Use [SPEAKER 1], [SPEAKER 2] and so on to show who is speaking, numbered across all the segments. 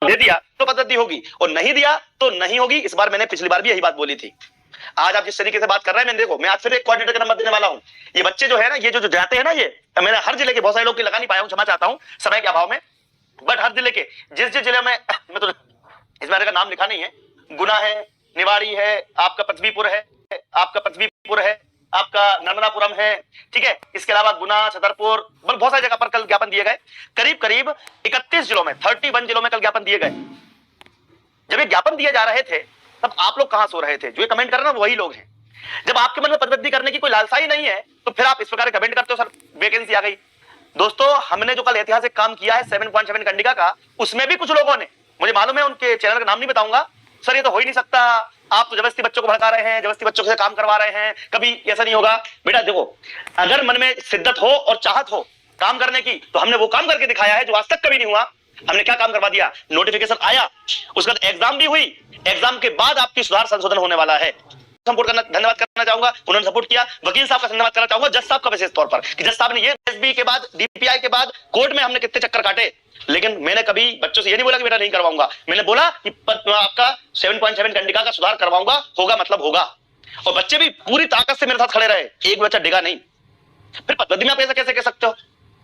[SPEAKER 1] दे दिया तो पद्धति होगी और नहीं दिया तो नहीं होगी। इस बार मैंने पिछली बार भी यही बात बोली थी। आज आप जिस तरीके से बात कर रहे हैं, मैंने देखो मैं आज फिर एक कोऑर्डिनेटर का नंबर देने वाला हूं। ये बच्चे जो है ना, ये जो जाते हैं ना, ये मैंने हर जिले के बहुत सारे लोग की लगा नहीं पाया हूं, क्षमा चाहता हूं समय के अभाव में, बट हर जिले के जिस जिस जिले में मैं तो इस बारे का नाम लिखा नहीं है, गुना है, निवाड़ी है, आपका पृथ्वीपुर है, आपका पृथ्वीपुर है, आपका नर्मदापुरम है, ठीक है, इसके अलावा गुना, छतरपुर, बहुत सारी जगह पर कल ज्ञापन दिए गए। करीब करीब 31 जिलों में, 31 जिलों में कल ज्ञापन दिए गए। जब ये ज्ञापन दिए जा रहे थे तब आप लोग कहां सो रहे थे? जो ये कमेंट कर रहे हैं ना वही लोग हैं। जब आपके मन में पदवृद्धि करने की कोई लालसा ही नहीं है तो फिर आप इस प्रकार कमेंट करते हो सर वैकेंसी आ गई। दोस्तों, हमने जो कल ऐतिहासिक काम किया है 7.7 कंडिका का, उसमें भी कुछ लोगों ने, मुझे मालूम है उनके चैनल का नाम नहीं बताऊंगा, सर ये तो हो ही नहीं सकता, आप तो जबरदस्ती बच्चों को भड़का रहे हैं, जबरदस्ती बच्चों से काम करवा रहे हैं, कभी ऐसा नहीं होगा। बेटा देखो, अगर मन में शिद्दत हो और चाहत हो काम करने की तो हमने वो काम करके दिखाया है जो आज तक कभी नहीं हुआ। हमने क्या काम करवा दिया? नोटिफिकेशन आया, उसके बाद एग्जाम भी हुई, एग्जाम के बाद आपकी सुधार संशोधन होने वाला है। सपोर्ट करना, धन्यवाद करना चाहूंगा, उन्होंने सपोर्ट किया। वकील साहब का धन्यवाद करना चाहूंगा, जज साहब का विशेष तौर पर कि जज साहब ने ये एसबी के बाद, डीपीआई के बाद कोर्ट में हमने कितने चक्कर काटे, लेकिन मैंने कभी बच्चों से ये नहीं बोला कि बेटा नहीं करवाऊंगा। मैंने बोला कि आपका 7.7 कंडिका का सुधार करवाऊंगा, होगा मतलब होगा। और बच्चे भी पूरी ताकत से मेरे साथ खड़े रहे, एक बच्चा डिगा नहीं। फिर पद्धति में आप ऐसा कैसे कह सकते हो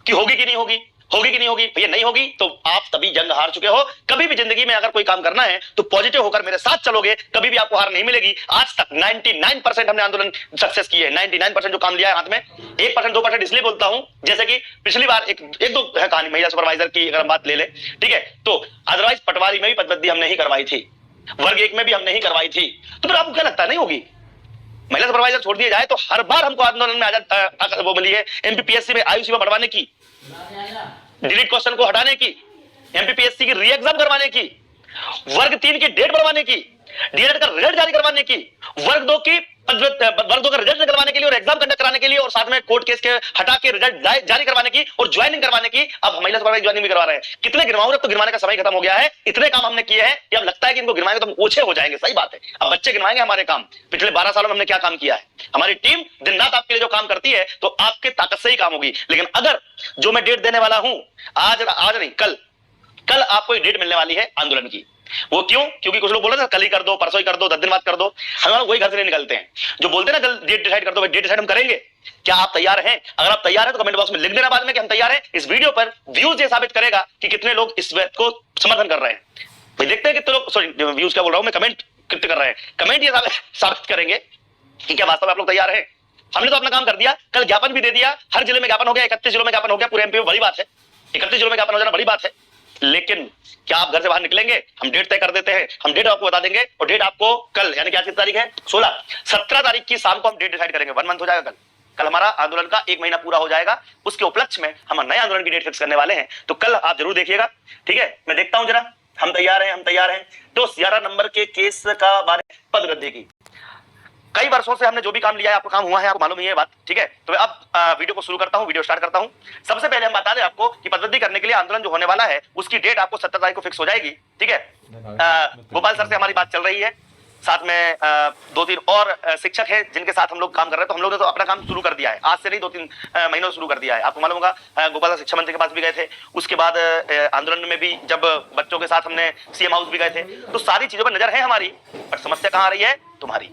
[SPEAKER 1] कि होगी कि नहीं होगी, होगी कि नहीं होगी? भैया नहीं होगी तो आप तभी जंग हार चुके हो। कभी भी जिंदगी में अगर कोई काम करना है तो पॉजिटिव होकर मेरे साथ चलोगे, कभी भी आपको हार नहीं मिलेगी। आज तक 99% हमने आंदोलन सक्सेस की है। 99% जो काम लिया है हाथ में, 1% 2% इसलिए बोलता हूं जैसे कि पिछली बार एक दो है कहानी महिला सुपरवाइजर की, अगर हम बात ले ले, ठीक है, तो अदरवाइज पटवारी में भी पदवृद्धि हमने ही करवाई थी, वर्ग 1 में भी हमने ही करवाई थी। तो फिर आपको क्या लगता है नहीं होगी? महिला सुपरवाइजर छोड़ दिया जाए तो हर बार हमको आंदोलन में आजाद वो मिली है, एमपीपीएससी में आयु सीमा बढ़वाने की, डिलीट क्वेश्चन को हटाने की, एमपीपीएससी की री एग्जाम करवाने की, वर्ग 3 की डेट बढ़वाने की, डीएलएड का रिजल्ट जारी करवाने की, वर्ग 2 का रिजल्ट निकलवाने के लिए और एग्जाम कंडक्ट कराने के लिए, और साथ में कोर्ट केस के हटा के रिजल्ट जारी करवाने की और ज्वाइनिंग करवाने की। अब महिला सुपरवाइजर ज्वाइनिंग भी करवा रहे हैं। कितने गिनवाऊं? तो गिनवाने का समय खत्म हो गया है। इतने काम हमने किए हैं कि अब लगता है कि इनको गिनवाएंगे तो हम ओछे हो जाएंगे। सही बात है, अब बच्चे गिनवाएंगे हमारे काम। पिछले 12 सालों में हमने क्या काम किया है? हमारी टीम दिन रात आपके लिए जो काम करती है तो आपके ताकत से ही काम होगी। लेकिन अगर जो मैं डेट देने वाला हूं, आज नहीं कल आपको एक डेट मिलने वाली है आंदोलन की। वो क्यों? क्योंकि कुछ लोग बोल रहे थे कल ही कर दो, परसों ही कर दो, 10 दिन बाद कर दो। हम वही घर से नहीं निकलते हैं जो बोलते हैं ना कल डेट डिसाइड कर दो। डेट डिसाइड हम करेंगे। क्या आप तैयार हैं? अगर आप तैयार हैं तो कमेंट बॉक्स में लिख देना बाद में कि हम तैयार हैं। इस वीडियो पर व्यूज ये साबित करेगा कि कितने लोग इस बात को समर्थन कर रहे हैं। भाई देखते हैं कितने लोग, सॉरी व्यूज क्या बोल रहा हूं मैं, कमेंट कितने कर रहे हैं। कमेंट ये साबित करेंगे कि क्या वास्तव में आप लोग तैयार हैं। हमने तो अपना काम कर दिया, कल ज्ञापन भी दे दिया, हर जिले में ज्ञापन हो गया, 31 जिलों में ज्ञापन हो गया, पूरे एमपी में बड़ी बात है। 31 जिलों में ज्ञापन हो जाना बड़ी बात है। लेकिन क्या आप घर से बाहर निकलेंगे? हम डेट तय कर देते हैं, हम डेट आपको बता देंगे और डेट आपको कल, यानी कि आज कितनी तारीख है? 16, 17 तारीख की शाम को हम डेट डिसाइड करेंगे। 1 मंथ हो जाएगा कल हमारा आंदोलन का 1 महीना पूरा हो जाएगा। उसके उपलक्ष्य में हम नए आंदोलन की डेट फिक्स करने वाले हैं, तो कल आप जरूर देखिएगा। ठीक है, मैं देखता हूं जरा, हम तैयार हैं, हम तैयार हैं। तो 11 नंबर के केस का बारे पदवृद्धि की कई वर्षों से हमने जो भी काम लिया है, आपको काम हुआ है, आपको मालूम ही है बात। ठीक है, तो अब वीडियो को शुरू करता हूं, वीडियो स्टार्ट करता हूं। सबसे पहले हम बता दें आपको कि पदवृद्धि करने के लिए आंदोलन जो होने वाला है उसकी डेट आपको 17 तारीख को फिक्स हो जाएगी। ठीक है, गोपाल सर से हमारी बात चल रही है, साथ में 2-3 और शिक्षक हैं जिनके साथ हम लोग काम कर रहे हैं। तो हम लोग ने तो अपना काम शुरू कर दिया है, आज से नहीं 2-3 महीनों शुरू कर दिया है। आपको मालूम होगा गोपाल सर शिक्षा मंत्री के पास भी गए थे, उसके बाद आंदोलन में भी जब बच्चों के साथ हमने सीएम हाउस भी गए थे। तो सारी चीजों पर नजर है हमारी, पर समस्या कहां आ रही है? तुम्हारी।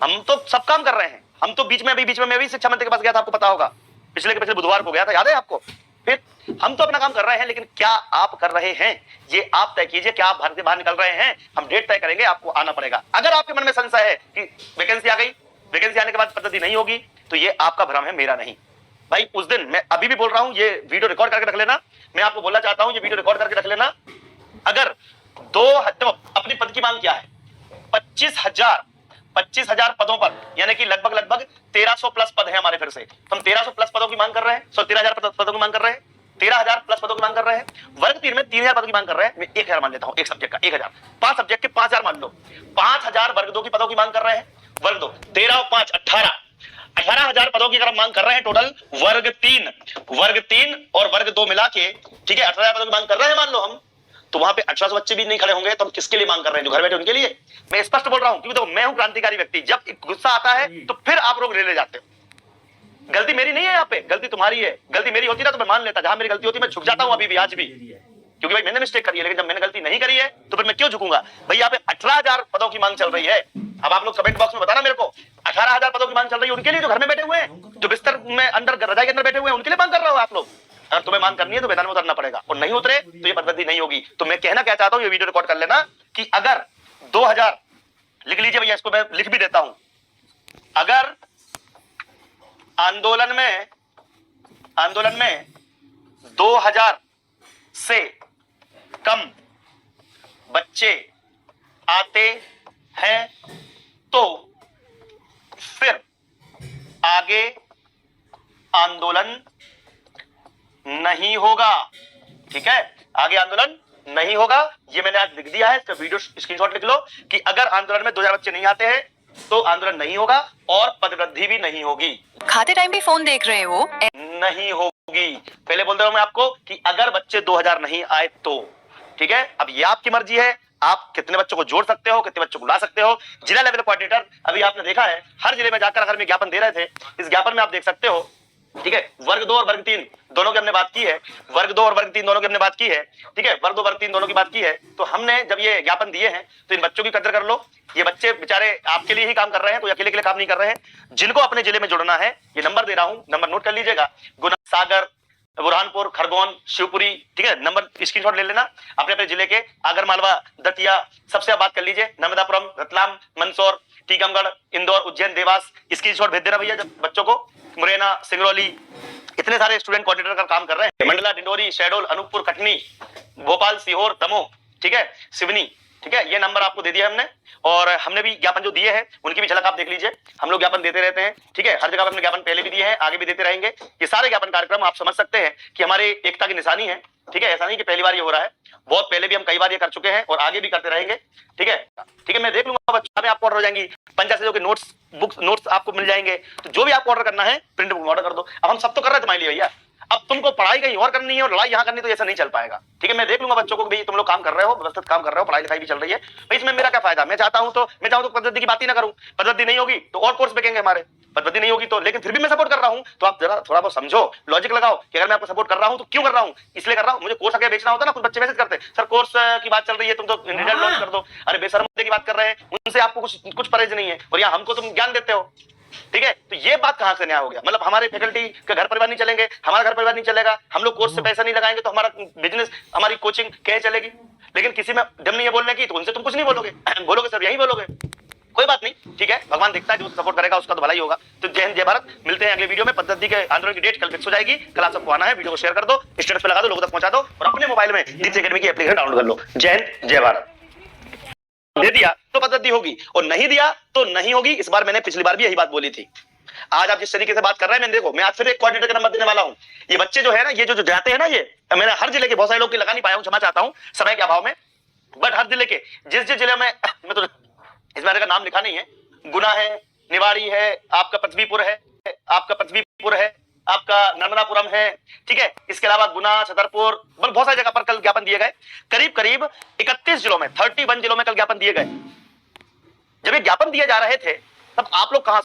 [SPEAKER 1] हम तो सब काम कर रहे हैं। हम तो बीच में मैं भी शिक्षा मंत्री के पास गया था, आपको पता होगा, पिछले बुधवार को गया था, याद है आपको? फिर हम तो अपना काम कर रहे हैं, लेकिन क्या आप कर रहे हैं ये आप तय कीजिए। क्या आप घर से बाहर निकल रहे हैं? हम डेट तय करेंगे, आपको आना पड़ेगा। अगर आपके मन में संशय है कि वैकेंसी आ गई, वैकेंसी आने के बाद पद्धति नहीं होगी, तो ये आपका भ्रम है, मेरा नहीं। भाई उस दिन, मैं अभी भी बोल रहा हूं, ये वीडियो रिकॉर्ड करके रख लेना। मैं आपको बोलना चाहता हूं, ये वीडियो रिकॉर्ड करके रख लेना। अगर अपनी पद की मांग क्या है? 25,000 पदों पर, यानी कि लगभग 1300 प्लस पद है हमारे। फिर से तो हम 1300 प्लस पदों की मांग कर रहे हैं, 13,000 पदों की मांग कर रहे हैं, 13,000 प्लस पदों की मांग कर रहे हैं। वर्ग 3 में 3,000 पदों की मांग कर रहे हैं। मैं 1,000 मान लेता हूं, एक सब्जेक्ट का 1,000, 5 सब्जेक्ट के 5,000 मान लो। 5,000 वर्ग 2 की पदों की मांग कर रहे हैं। वर्ग 2 13 और 5 18,000 पदों की अगर हम मांग कर रहे हैं टोटल। वर्ग 3 और वर्ग 2 मिला के, ठीक है, 18,000 पदों की मांग कर रहे हैं मान लो हम। तो वहां पे 1800 बच्चे भी नहीं खड़े होंगे, तो हम किसके लिए मांग कर रहे हैं? जो घर बैठे उनके लिए। मैं स्पष्ट बोल रहा हूं, क्योंकि तो मैं हूं क्रांतिकारी व्यक्ति। जब गुस्सा आता है तो फिर आप लोग ले जाते हो। गलती मेरी नहीं है, यहाँ पे गलती तुम्हारी है। गलती मेरी होती ना तो मैं मान लेता, जहां मेरी गलती होती मैं झुक जाता हूं, अभी भी, आज भी। क्योंकि भाई मैंने मिस्टेक करी है, लेकिन जब मैंने गलती नहीं करी है तो फिर मैं क्यों झुकूंगा भाई। यहाँ पे 18,000 पदों की मांग चल रही है। अब आप लोग कमेंट बॉक्स में बताना मेरे को, 18,000 पदों की मांग चल रही है उनके लिए जो घर में बैठे हुए हैं, जो बिस्तर में अंदर रजाई के अंदर बैठे हुए हैं, उनके लिए मांग कर रहे हो आप लोग। अगर तुम्हें मांग करनी है तो मैदान में उतरना पड़ेगा, और नहीं उतरे तो ये पदवृद्धि नहीं होगी। तो मैं कहना क्या चाहता हूं, ये वीडियो रिकॉर्ड कर लेना कि अगर 2000 लिख लीजिए भैया, इसको मैं लिख भी देता हूं। अगर आंदोलन में 2000 से कम बच्चे आते हैं तो फिर आगे आंदोलन नहीं होगा। ठीक है, आगे आंदोलन नहीं होगा, ये मैंने आज लिख दिया है। इसका वीडियो स्क्रीनशॉट लिख लो कि अगर आंदोलन में 2000 बच्चे नहीं आते हैं तो आंदोलन नहीं होगा और पदवृद्धि भी नहीं होगी।
[SPEAKER 2] खाते टाइम भी फोन देख रहे हो?
[SPEAKER 1] नहीं होगी। पहले बोल रहा हूं मैं आपको कि अगर बच्चे 2000 नहीं आए तो। ठीक है, अब ये आपकी मर्जी है, आप कितने बच्चों को जोड़ सकते हो, कितने बच्चों को ला सकते हो। जिला लेवल कोऑर्डिनेटर अभी आपने देखा है, हर जिले में जाकर अगर मैं ज्ञापन दे रहे थे, इस ज्ञापन में आप देख सकते हो। ठीक है, वर्ग 2 और वर्ग 3 दोनों की हमने बात की है, वर्ग 2 और वर्ग 3 दोनों की हमने बात की है। ठीक है, वर्ग 2 वर्ग 3 दोनों की बात की है। तो हमने जब ये ज्ञापन दिए हैं तो इन बच्चों की कदर कर लो। ये बच्चे बेचारे आपके लिए ही काम कर रहे हैं, तो अकेले के लिए काम नहीं कर रहे हैं। जिनको अपने जिले में जुड़ना है, ये नंबर दे रहा हूं, नंबर नोट कर लीजिएगा। गुना, सागर, बुरहानपुर, खरगोन, शिवपुरी। ठीक है, नंबर स्क्रीनशॉट ले लेना अपने अपने जिले के। आगर मालवा, दतिया, सबसे आप बात कर लीजिए। नर्मदापुरम, रतलाम, मंदसौर, टीकमगढ़, इंदौर, उज्जैन, देवास, स्क्रीनशॉट भेज देना भैया जब बच्चों को। मुरैना, सिंगरौली, इतने सारे स्टूडेंट कोऑर्डिनेटर का काम कर रहे हैं। मंडला, डिंडोरी, शहडोल, अनूपपुर, कटनी, भोपाल, सीहोर, दमोह, ठीक है, सिवनी। ठीक है, ये नंबर आपको दे दिया हमने, और हमने भी ज्ञापन जो दिए हैं उनकी भी झलक आप देख लीजिए। हम लोग ज्ञापन देते रहते हैं। ठीक है, हर जगह हमने ज्ञापन पहले भी दिए हैं, आगे भी देते रहेंगे। ये सारे ज्ञापन कार्यक्रम आप समझ सकते हैं कि हमारे एकता की निशानी है। ठीक है, ऐसा नहीं कि पहली बार ये हो रहा है, बहुत पहले भी हम कई बार ये कर चुके हैं और आगे भी करते रहेंगे। ठीक है, ठीक है, मैं देख लूंगा बच्चों में आपको ऑर्डर हो जाएंगी, पंचायत से नोट्स बुक्स नोट्स आपको मिल जाएंगे। तो जो भी आपको ऑर्डर करना है प्रिंट बुक ऑर्डर कर दो। अब हम सब तो कर रहे हैं तुम्हारे लिए भैया, अब तुमको पढ़ाई कहीं और करनी है और लड़ाई यहाँ करनी, तो ऐसा नहीं चल पाएगा। ठीक है, मैं देख लूंगा बच्चों को, भाई तुम लोग काम कर रहे हो, व्यवस्थित काम कर रहे हो, पढ़ाई लिखाई भी चल रही है भाई, इसमें मेरा क्या फायदा। मैं चाहूँ तो पद्धति की बात ही ना करूं, पद्धति नहीं होगी तो और कोर्स बिकेंगे हमारे, पद्धति नहीं होगी तो। लेकिन फिर भी मैं सपोर्ट कर रहा हूं, तो आप जरा थोड़ा बहुत समझो, लॉजिक लगाओ कि अगर मैं आपको सपोर्ट कर रहा हूं तो क्यों कर रहा हूं। इसलिए कर रहा हूं, मुझे कोर्स आगे बेचना होता ना। कुछ बच्चे मैसेज करते सर कोर्स की बात चल रही है, तुम तो रिजल्ट लॉन्च कर दो। अरे बेशर्म की बात कर रहे हैं, उनसे आपको कुछ परहेज नहीं है, और यहाँ हमको तुम ज्ञान देते हो। ठीक है, तो ये बात कहां से न्याय हो गया। मतलब हमारे फैकल्टी का घर परिवार नहीं चलेंगे, हमारा घर परिवार नहीं चलेगा, हम लोग कोर्स से पैसा नहीं लगाएंगे तो हमारा बिजनेस, हमारी कोचिंग कैसे चलेगी। लेकिन किसी में दम नहीं है बोलने की, तो उनसे तुम कुछ नहीं बोलोगे, बोलोगे सर यही बोलोगे, कोई बात नहीं। ठीक है, भगवान देखता है, जो सपोर्ट करेगा उसका तो भला ही होगा। तो जय हिंद, जय भारत। मिलते हैं अगले वीडियो में। पद्धति के आंदोलन की डेट कल फिक्स हो जाएगी, कल आप सबको आना है। वीडियो को शेयर कर दो, स्टेटस पे लगा दो, लोगों तक पहुंचा दो, और अपने मोबाइल में दीप्ति एकेडमी की एप्लीकेशन डाउनलोड कर लो। जय हिंद, जय भारत। दे दिया तो पद्धति होगी, और नहीं दिया तो नहीं होगी। इस बार मैंने पिछली बार भी यही बात बोली थी। आज आप जिस तरीके से बात कर रहे हैं, मैंने देखो, मैं आज फिर एक कोऑर्डिनेटर का नंबर देने वाला हूं। ये बच्चे जो है ना, ये जो जाते हैं ना, ये मैंने हर जिले के बहुत सारे लोग की लगा नहीं पाया हूं, क्षमा चाहता हूं समय के अभाव में। बट हर जिले के जिस जिले में, मैं तो इस बारे का नाम लिखा नहीं है, गुना है, निवाड़ी है, आपका पृथ्वीपुर है, आपका नर्मदापुरम है। ठीक है, इसके अलावा गुना, छतरपुर, बहुत सारी जगह पर कल ज्ञापन दिए गए। करीब 31 जिलों में, 31 जिलों में कल ज्ञापन दिए गए। जब ये ज्ञापन दिए जा रहे थे तब आप लोग कहां